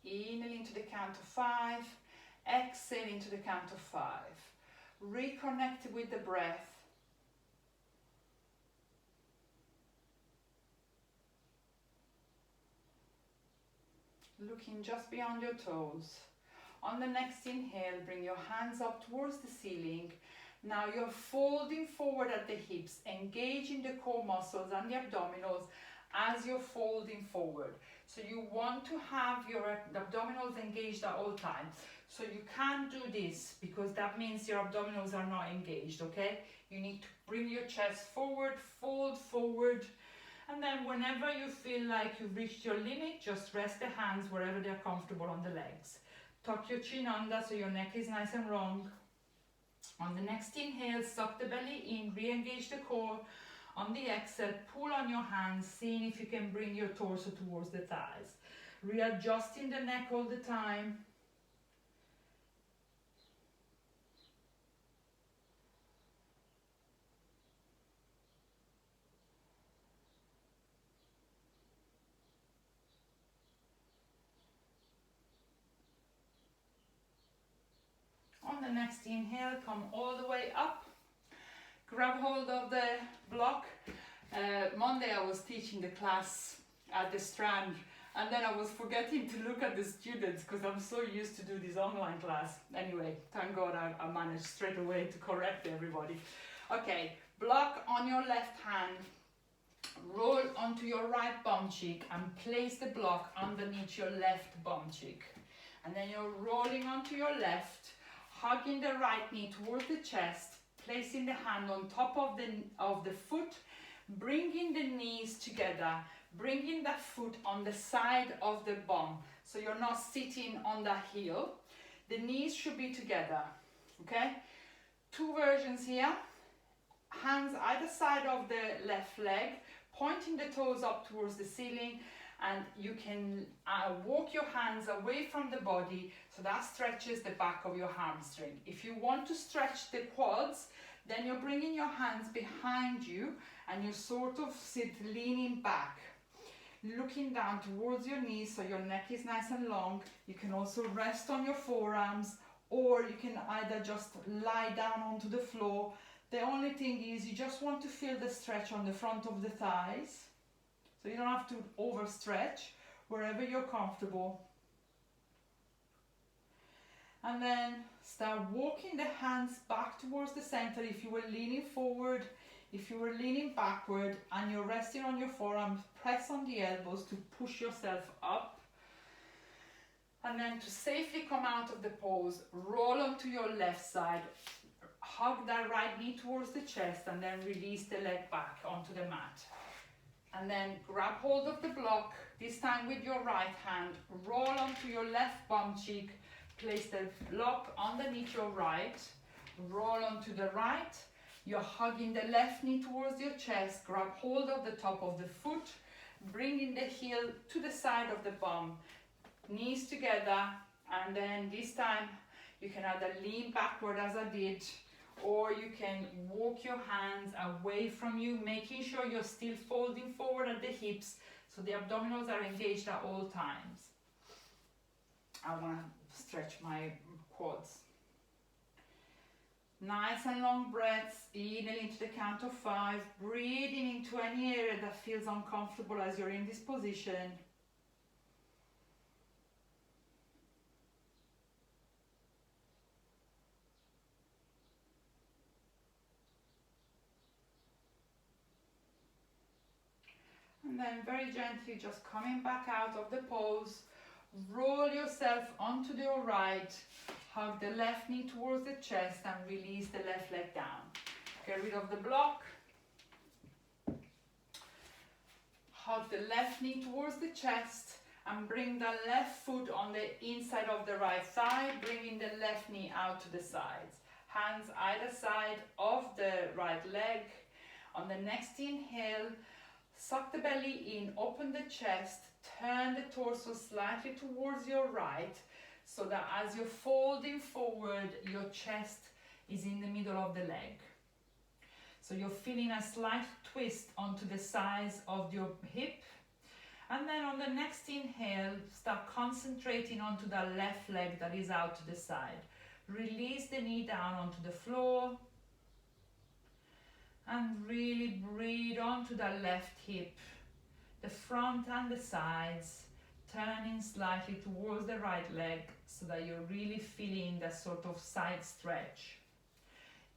In and into the count of 5, exhale into the count of 5. Reconnect with the breath. Looking just beyond your toes. On the next inhale, bring your hands up towards the ceiling. Now you're folding forward at the hips, engaging the core muscles and the abdominals as you're folding forward. So you want to have your abdominals engaged at all times. So you can't do this because that means your abdominals are not engaged, okay? You need to bring your chest forward, fold forward, and then whenever you feel like you've reached your limit, just rest the hands wherever they're comfortable on the legs. Tuck your chin under so your neck is nice and long. On the next inhale, suck the belly in, re-engage the core. On the exhale, pull on your hands, seeing if you can bring your torso towards the thighs. Readjusting the neck all the time. On the next inhale, come all the way up. Grab hold of the block. Monday I was teaching the class at the Strand, and then I was forgetting to look at the students because I'm so used to do this online class. Anyway, thank God I managed straight away to correct everybody. Okay, block on your left hand. Roll onto your right bum cheek and place the block underneath your left bum cheek. And then you're rolling onto your left, hugging the right knee towards the chest, placing the hand on top of the foot, bringing the knees together, bringing the foot on the side of the bum. So you're not sitting on the heel. The knees should be together, okay? Two versions here. Hands either side of the left leg, pointing the toes up towards the ceiling, and you can walk your hands away from the body so that stretches the back of your hamstring. If you want to stretch the quads, then you're bringing your hands behind you and you sort of sit leaning back, looking down towards your knees so your neck is nice and long. You can also rest on your forearms, or you can either just lie down onto the floor. The only thing is you just want to feel the stretch on the front of the thighs. So you don't have to overstretch, wherever you're comfortable. And then start walking the hands back towards the center. If you were leaning forward, if you were leaning backward and you're resting on your forearms, press on the elbows to push yourself up. And then to safely come out of the pose, roll onto your left side, hug that right knee towards the chest, and then release the leg back onto the mat. And then grab hold of the block, this time with your right hand, roll onto your left bum cheek, place the block underneath your right, roll onto the right, you're hugging the left knee towards your chest, grab hold of the top of the foot, bringing the heel to the side of the bum, knees together, and then this time you can either lean backward as I did, or you can walk your hands away from you, making sure you're still folding forward at the hips so the abdominals are engaged at all times. I want to stretch my quads. Nice and long breaths, inhale into the count of 5, breathing into any area that feels uncomfortable as you're in this position. And then very gently just coming back out of the pose, roll yourself onto your right, hug the left knee towards the chest and release the left leg down. Get rid of the block. Hug the left knee towards the chest and bring the left foot on the inside of the right thigh, bringing the left knee out to the sides. Hands either side of the right leg. On the next inhale, suck the belly in, open the chest, turn the torso slightly towards your right so that as you're folding forward, your chest is in the middle of the leg. So you're feeling a slight twist onto the sides of your hip. And then on the next inhale, start concentrating onto the left leg that is out to the side. Release the knee down onto the floor. And really breathe onto the left hip, the front and the sides, turning slightly towards the right leg so that you're really feeling that sort of side stretch.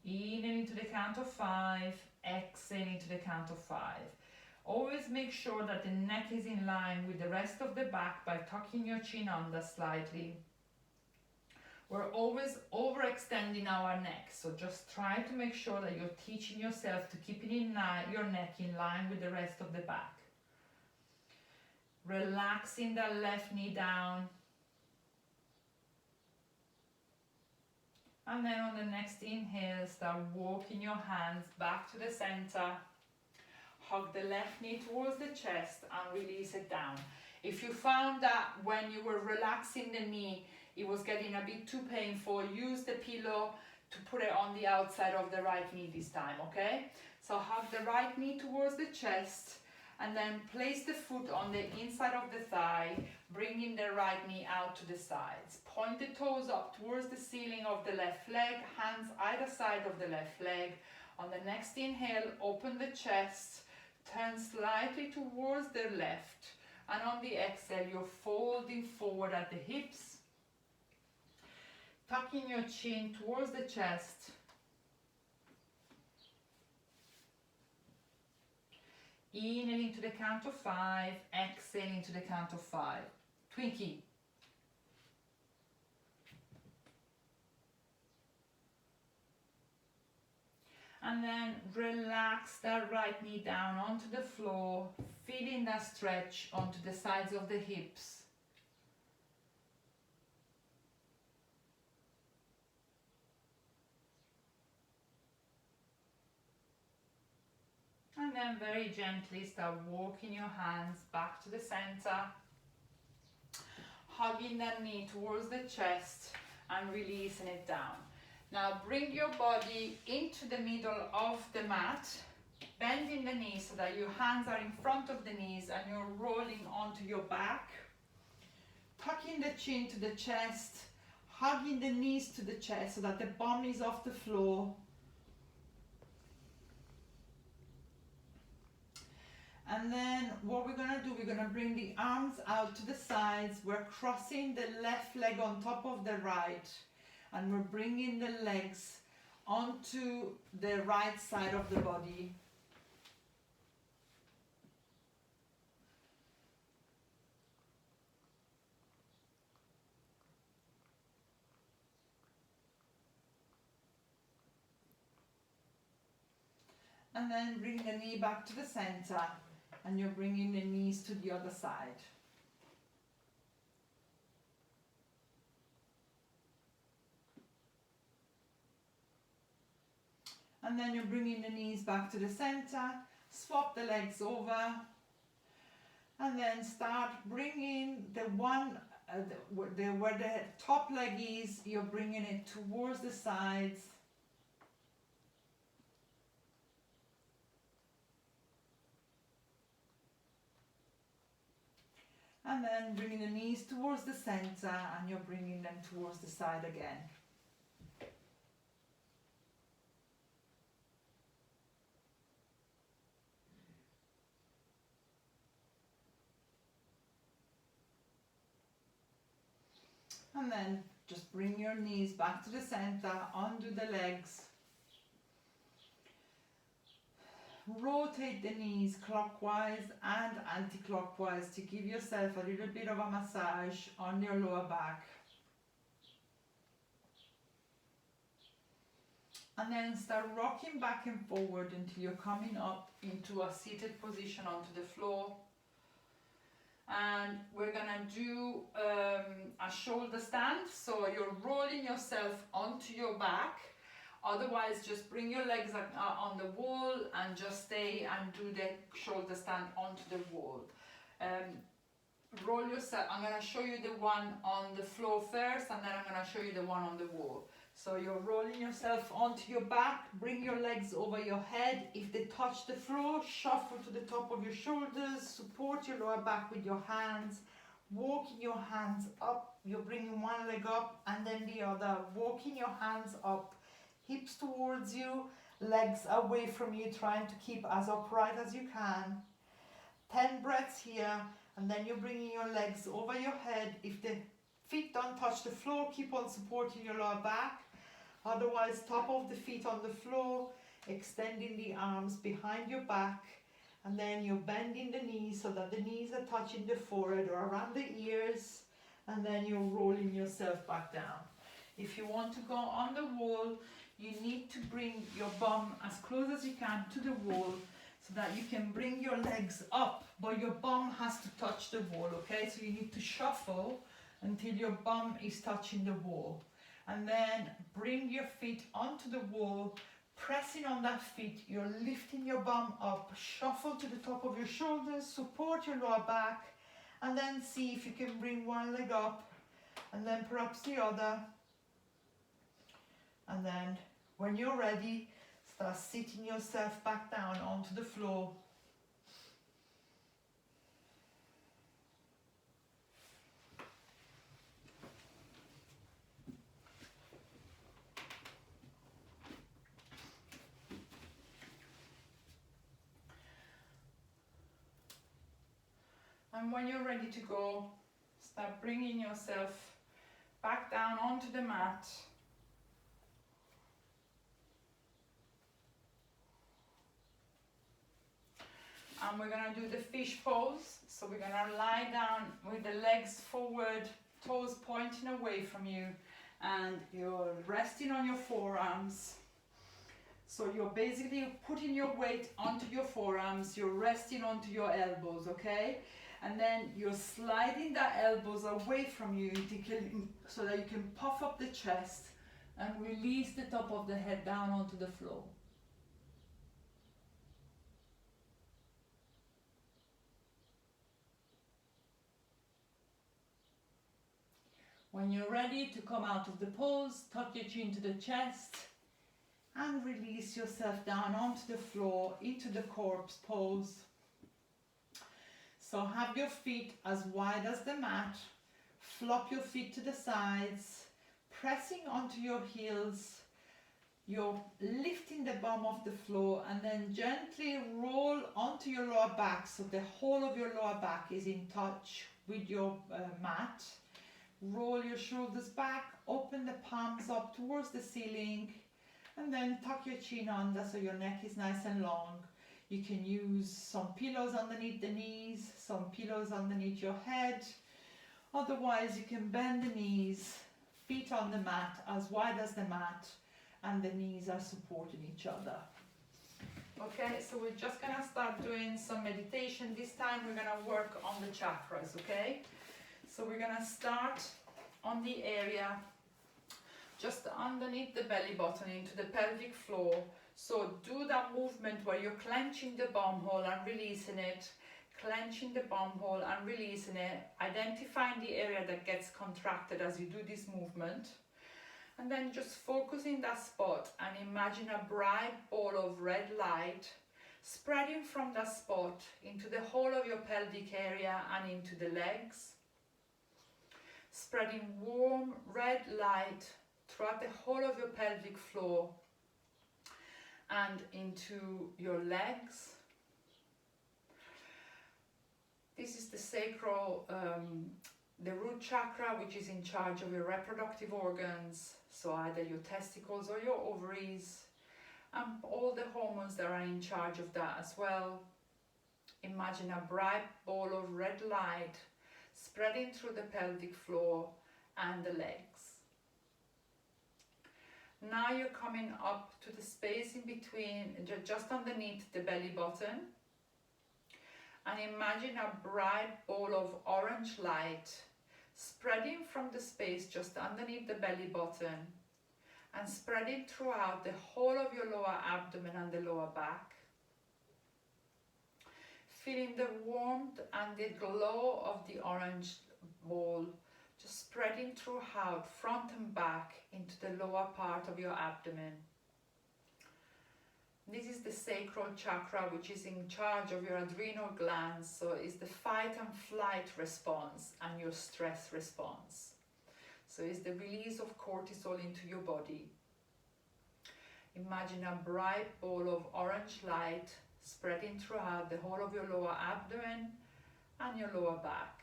Inhale into the count of 5, exhale into the count of 5. Always make sure that the neck is in line with the rest of the back by tucking your chin under slightly. We're always overextending our neck, so just try to make sure that you're teaching yourself to keep your neck in line with the rest of the back. Relaxing the left knee down. And then on the next inhale, start walking your hands back to the center. Hug the left knee towards the chest and release it down. If you found that when you were relaxing the knee, it was getting a bit too painful, use the pillow to put it on the outside of the right knee this time, okay? So hug the right knee towards the chest and then place the foot on the inside of the thigh, bringing the right knee out to the sides. Point the toes up towards the ceiling of the left leg, hands either side of the left leg. On the next inhale, open the chest, turn slightly towards the left, and on the exhale, you're folding forward at the hips, tucking your chin towards the chest. Inhaling to the count of 5, exhaling to the count of 5. Twinkie. And then relax that right knee down onto the floor, feeling that stretch onto the sides of the hips. And then very gently start walking your hands back to the center, hugging that knee towards the chest and releasing it down. Now bring your body into the middle of the mat, bending the knees so that your hands are in front of the knees and you're rolling onto your back, tucking the chin to the chest, hugging the knees to the chest so that the bum is off the floor. And then what we're going to do, we're going to bring the arms out to the sides. We're crossing the left leg on top of the right. And we're bringing the legs onto the right side of the body. and then bring the knee back to the center, and you're bringing the knees to the other side. And then you're bringing the knees back to the center, swap the legs over, and then start bringing the one, where the top leg is, you're bringing it towards the sides. And then bringing the knees towards the center, and you're bringing them towards the side again. And then just bring your knees back to the center, undo the legs. Rotate the knees clockwise and anti-clockwise to give yourself a little bit of a massage on your lower back. And then start rocking back and forward until you're coming up into a seated position onto the floor. And we're gonna do a shoulder stand, so you're rolling yourself onto your back. Otherwise, just bring your legs on the wall and just stay and do the shoulder stand onto the wall. Roll yourself. I'm gonna show you the one on the floor first, and then I'm gonna show you the one on the wall. So you're rolling yourself onto your back, bring your legs over your head. If they touch the floor, shuffle to the top of your shoulders, support your lower back with your hands, walking your hands up. You're bringing one leg up and then the other, walking your hands up, hips towards you, legs away from you, trying to keep as upright as you can. 10 breaths here, and then you're bringing your legs over your head. If the feet don't touch the floor, keep on supporting your lower back. Otherwise, top of the feet on the floor, extending the arms behind your back, and then you're bending the knees so that the knees are touching the forehead or around the ears, and then you're rolling yourself back down. If you want to go on the wall, you need to bring your bum as close as you can to the wall so that you can bring your legs up, but your bum has to touch the wall, okay? So you need to shuffle until your bum is touching the wall. And then bring your feet onto the wall, pressing on that feet, you're lifting your bum up, shuffle to the top of your shoulders, support your lower back, and then see if you can bring one leg up, and then perhaps the other. And then when you're ready, start sitting yourself back down onto the floor. And when you're ready to go, start bringing yourself back down onto the mat. And we're gonna do the fish pose. So we're gonna lie down with the legs forward, toes pointing away from you, and you're resting on your forearms. So you're basically putting your weight onto your forearms, you're resting onto your elbows, okay? And then you're sliding the elbows away from you so that you can puff up the chest and release the top of the head down onto the floor. When you're ready to come out of the pose, tuck your chin to the chest and release yourself down onto the floor into the corpse pose. So have your feet as wide as the mat, flop your feet to the sides, pressing onto your heels. You're lifting the bum off the floor and then gently roll onto your lower back so the whole of your lower back is in touch with your mat. Roll your shoulders back, open the palms up towards the ceiling, and then tuck your chin under so your neck is nice and long. You can use some pillows underneath the knees, some pillows underneath your head. Otherwise, you can bend the knees, feet on the mat as wide as the mat, and the knees are supporting each other. Okay, so we're just gonna start doing some meditation. This time we're gonna work on the chakras, okay? So we're gonna start on the area just underneath the belly button into the pelvic floor. So do that movement where you're clenching the bum hole and releasing it, clenching the bum hole and releasing it, identifying the area that gets contracted as you do this movement. And then just focus in that spot and imagine a bright ball of red light spreading from that spot into the whole of your pelvic area and into the legs. Spreading warm red light throughout the whole of your pelvic floor and into your legs. This is the sacral, the root chakra, which is in charge of your reproductive organs, so either your testicles or your ovaries, and all the hormones that are in charge of that as well. Imagine a bright ball of red light spreading through the pelvic floor and the legs. Now you're coming up to the space in between, just underneath the belly button, and imagine a bright ball of orange light spreading from the space just underneath the belly button and spreading throughout the whole of your lower abdomen and the lower back. Feeling the warmth and the glow of the orange ball just spreading throughout, front and back, into the lower part of your abdomen. This is the sacral chakra, which is in charge of your adrenal glands, so it's the fight and flight response and your stress response. So it's the release of cortisol into your body. Imagine a bright ball of orange light spreading throughout the whole of your lower abdomen and your lower back.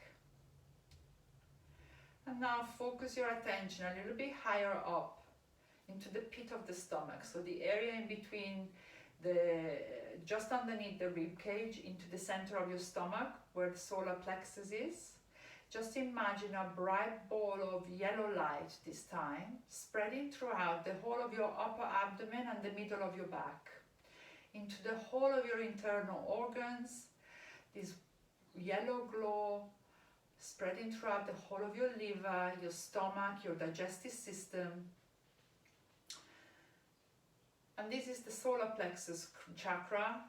And now focus your attention a little bit higher up into the pit of the stomach, so the area in between just underneath the rib cage into the center of your stomach where the solar plexus is. Just imagine a bright ball of yellow light this time spreading throughout the whole of your upper abdomen and the middle of your back into the whole of your internal organs. This yellow glow spreading throughout the whole of your liver, your stomach, your digestive system. And this is the solar plexus chakra,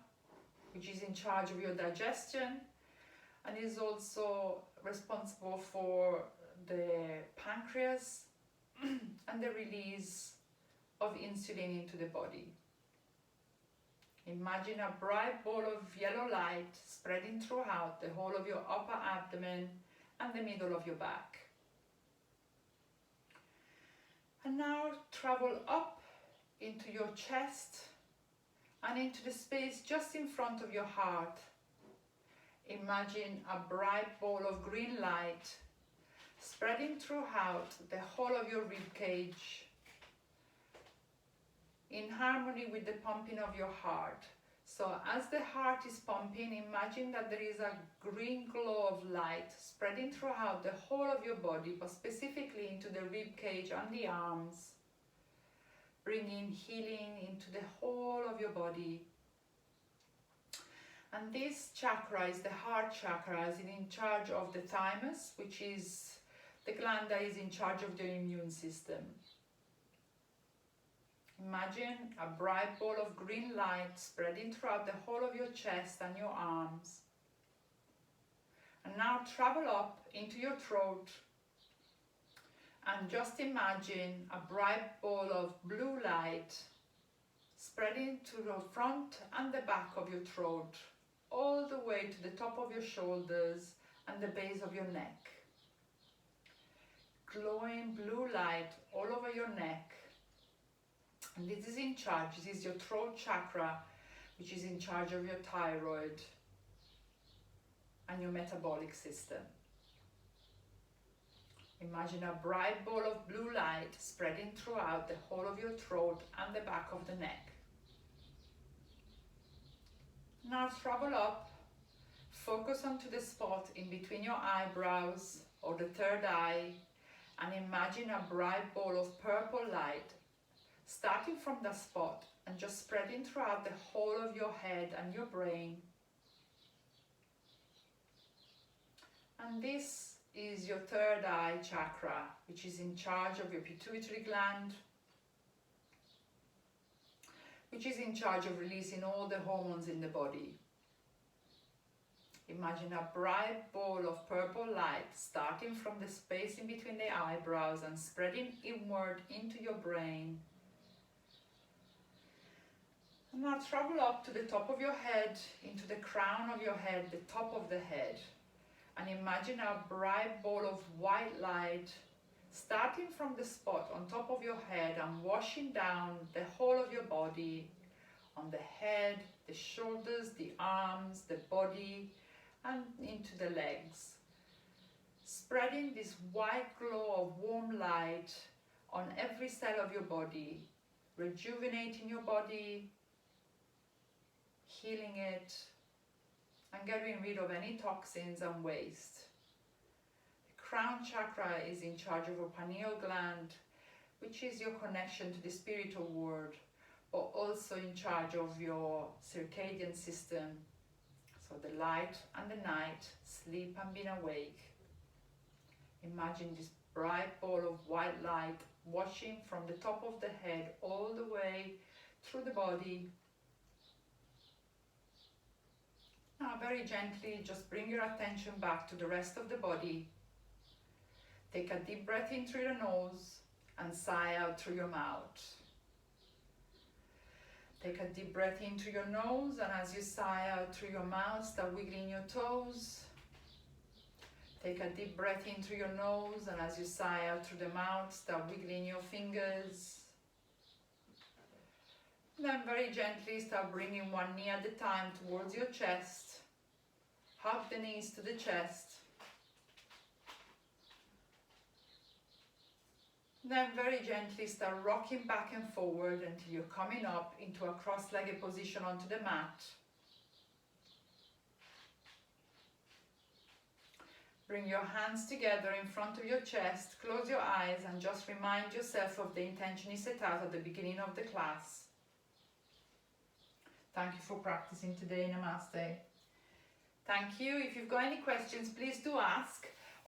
which is in charge of your digestion and is also responsible for the pancreas and the release of insulin into the body. Imagine a bright ball of yellow light spreading throughout the whole of your upper abdomen and the middle of your back. And now travel up into your chest and into the space just in front of your heart. Imagine a bright ball of green light spreading throughout the whole of your rib cage in harmony with the pumping of your heart. So as the heart is pumping, imagine that there is a green glow of light spreading throughout the whole of your body, but specifically into the rib cage and the arms, bringing healing into the whole of your body. And this chakra is the heart chakra, is in charge of the thymus, which is the gland that is in charge of the immune system. Imagine a bright ball of green light spreading throughout the whole of your chest and your arms. And now travel up into your throat and just imagine a bright ball of blue light spreading to the front and the back of your throat, all the way to the top of your shoulders and the base of your neck. Glowing blue light all over your neck. And this is in charge, this is your throat chakra, which is in charge of your thyroid and your metabolic system. Imagine a bright ball of blue light spreading throughout the whole of your throat and the back of the neck. Now travel up, focus onto the spot in between your eyebrows or the third eye, and imagine a bright ball of purple light starting from the spot and just spreading throughout the whole of your head and your brain. And this is your third eye chakra, which is in charge of your pituitary gland, which is in charge of releasing all the hormones in the body. Imagine a bright ball of purple light starting from the space in between the eyebrows and spreading inward into your brain. And now travel up to the top of your head, into the crown of your head, the top of the head. And imagine a bright ball of white light starting from the spot on top of your head and washing down the whole of your body, on the head, the shoulders, the arms, the body, and into the legs. Spreading this white glow of warm light on every cell of your body, rejuvenating your body, healing it, and getting rid of any toxins and waste. The crown chakra is in charge of your pineal gland, which is your connection to the spiritual world, but also in charge of your circadian system. So the light and the night, sleep and being awake. Imagine this bright ball of white light washing from the top of the head all the way through the body. Now very gently just bring your attention back to the rest of the body. Take a deep breath in through your nose and sigh out through your mouth. Take a deep breath in through your nose, and as you sigh out through your mouth, start wiggling your toes. Take a deep breath in through your nose, and as you sigh out through the mouth, start wiggling your fingers. Then very gently start bringing one knee at a time towards your chest. Hug the knees to the chest. Then very gently start rocking back and forward until you're coming up into a cross-legged position onto the mat. Bring your hands together in front of your chest, close your eyes and just remind yourself of the intention you set out at the beginning of the class. Thank you for practicing today. Namaste. Thank you. If you've got any questions, please do ask.